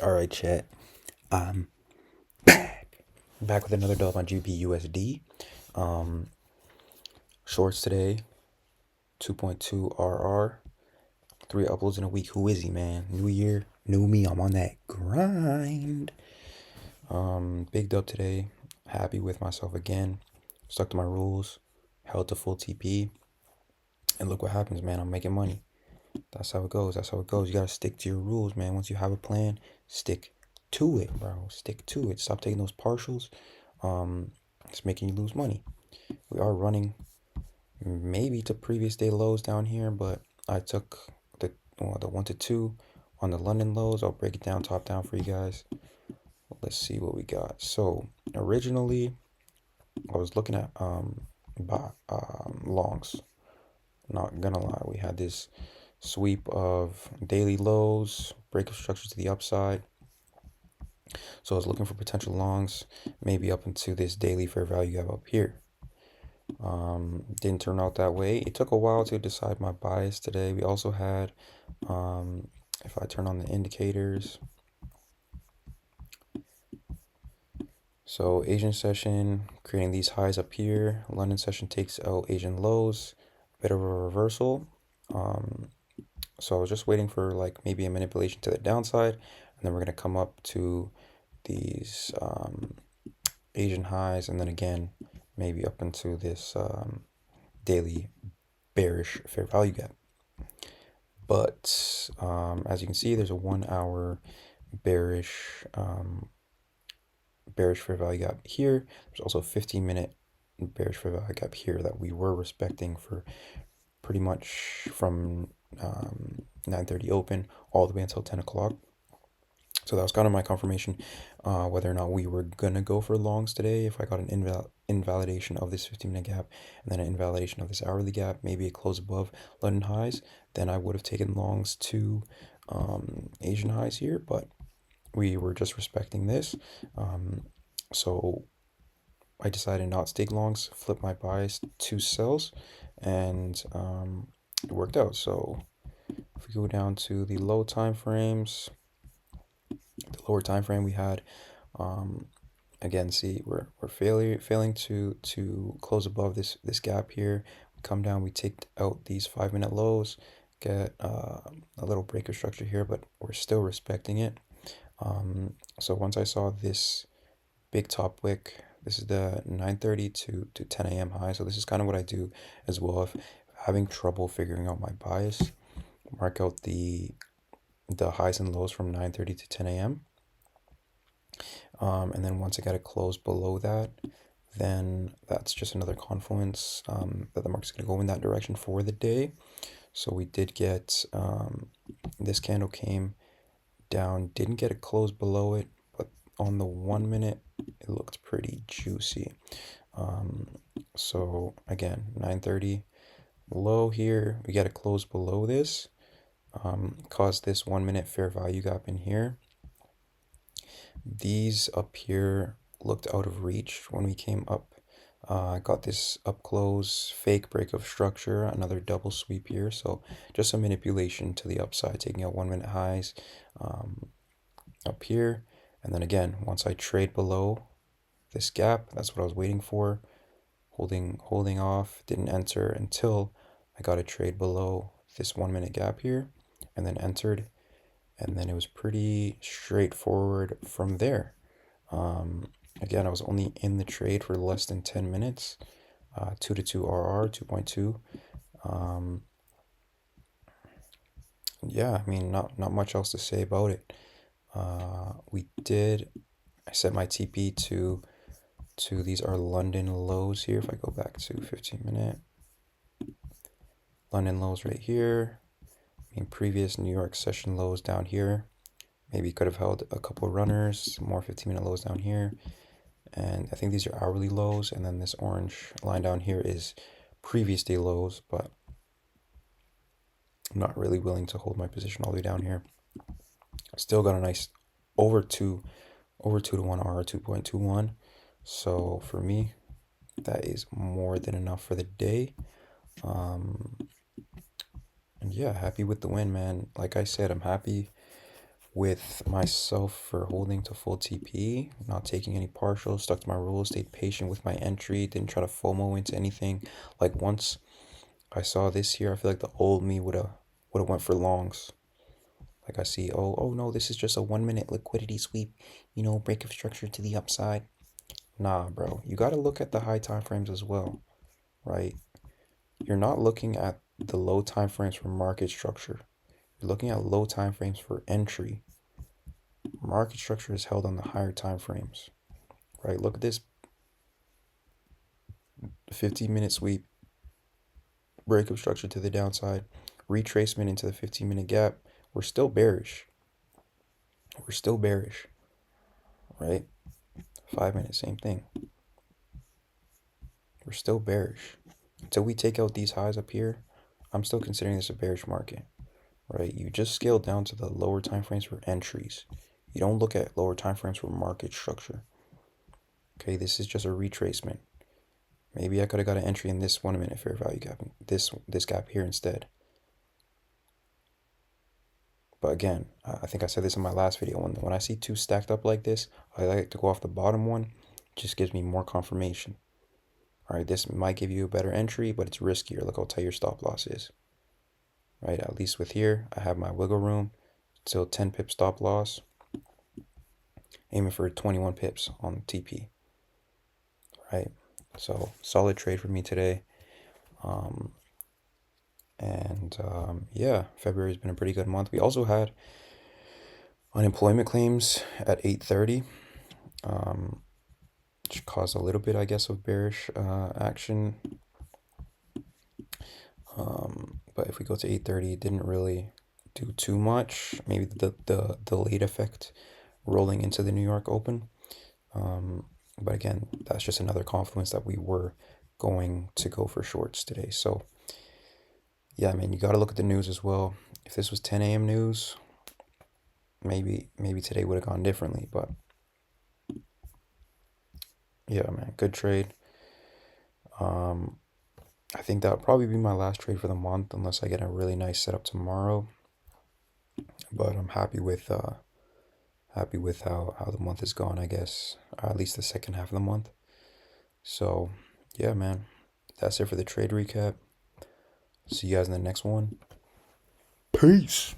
All right, chat. I'm back with another dub on GBP USD. Um, Shorts today, 2.2 RR, 3 uploads in a week. Who is he, man? New year, new me. I'm on that grind. Big dub today. Happy with myself again. Stuck to my rules. Held to full TP. And look what happens, man. I'm making money. That's how it goes. That's how it goes. You gotta stick to your rules, man. Once you have a plan, stick to it, bro. Stick to it. Stop taking those partials. It's making you lose money. We are running maybe to previous day lows down here, but I took the 1 to 2 on the London lows. I'll break it down top down for you guys. Let's see what we got. So originally I was looking at longs. Not gonna lie, we had this sweep of daily lows, break of structure to the upside. So I was looking for potential longs, maybe up into this daily fair value gap up here. Didn't turn out that way. It took a while to decide my bias today. We also had, if I turn on the indicators, so Asian session creating these highs up here. London session takes out Asian lows, bit of a reversal. So I was just waiting for like maybe a manipulation to the downside, and then we're gonna come up to these Asian highs, and then again maybe up into this daily bearish fair value gap. But as you can see, there's a 1 hour bearish bearish fair value gap here. There's also a 15-minute bearish fair value gap here that we were respecting for pretty much from 9:30 open all the way until 10 o'clock. So that was kind of my confirmation whether or not we were gonna go for longs today. If I got an invalidation of this 15-minute gap and then an invalidation of this hourly gap, maybe a close above London highs, then I would have taken longs to Asian highs here, but we were just respecting this. So I decided not to take longs, flip my bias to sells, and it worked out. So if we go down to the low time frames, the lower time frame we had, again, see we're failing to close above this gap here. We come down, we take out these 5-minute lows, get a little break of structure here, but we're still respecting it. So once I saw this big top wick, this is the 9:30 to 10 a.m. high. So this is kind of what I do as well if having trouble figuring out my bias. Mark out the highs and lows from 9:30 to 10 a.m. And then once I get it closed below that, then that's just another confluence that the market's going to go in that direction for the day. So we did get this candle came down, didn't get it closed below it, but on the 1 minute it looked pretty juicy. So again, 9:30 low here, we get a close below this, caused this 1 minute fair value gap in here. These up here looked out of reach when we came up. Got this up close, fake break of structure, another double sweep here. So just a manipulation to the upside, taking out 1 minute highs up here. And then again, once I trade below this gap, that's what I was waiting for. Holding off, didn't enter until I got a trade below this 1 minute gap here, and then entered. And then it was pretty straightforward from there. Again, I was only in the trade for less than 10 minutes. 2 to 2 RR, 2.2. Yeah, I mean, not much else to say about it. I set my TP to these are London lows here. If I go back to 15-minute, London lows right here. I mean, previous New York session lows down here. Maybe could have held a couple of runners, more 15-minute lows down here. And I think these are hourly lows. And then this orange line down here is previous day lows, but I'm not really willing to hold my position all the way down here. Still got a nice over 2 to 1 R, 2.21. So for me, that is more than enough for the day. And yeah, happy with the win, man. Like I said, I'm happy with myself for holding to full TP, not taking any partials, stuck to my rules, stayed patient with my entry, didn't try to FOMO into anything. Like once I saw this here, I feel like the old me would have went for longs. Like I see, oh no, this is just a 1 minute liquidity sweep, break of structure to the upside. Nah, bro, you got to look at the high time frames as well, right? You're not looking at the low time frames for market structure. You're looking at low time frames for entry. Market structure is held on the higher time frames, right? Look at this 15-minute sweep, break of structure to the downside, retracement into the 15-minute gap. We're still bearish. We're still bearish, right? 5 minutes, same thing. We're still bearish. Until we take out these highs up here, I'm still considering this a bearish market, right? You just scale down to the lower time frames for entries. You don't look at lower time frames for market structure. Okay, this is just a retracement. Maybe I could have got an entry in this 1 minute fair value gap, this gap here instead. But again, I think I said this in my last video. When I see two stacked up like this, I like to go off the bottom one. It just gives me more confirmation. All right, this might give you a better entry, but it's riskier. Look how tight your stop loss is. Right, at least with here, I have my wiggle room. Still 10 pip stop loss. Aiming for 21 pips on TP. Right, so solid trade for me today. Yeah, February's been a pretty good month. We also had unemployment claims at 8:30, which caused a little bit, I guess, of bearish action. But if we go to 8:30, it didn't really do too much. Maybe the late effect rolling into the New York Open. But again, that's just another confluence that we were going to go for shorts today. So yeah, man, you got to look at the news as well. If this was 10 a.m. news, maybe today would have gone differently. But yeah, man, good trade. I think that would probably be my last trade for the month, unless I get a really nice setup tomorrow. But I'm happy with how the month has gone, I guess, or at least the second half of the month. So yeah, man, that's it for the trade recap. See you guys in the next one. Peace.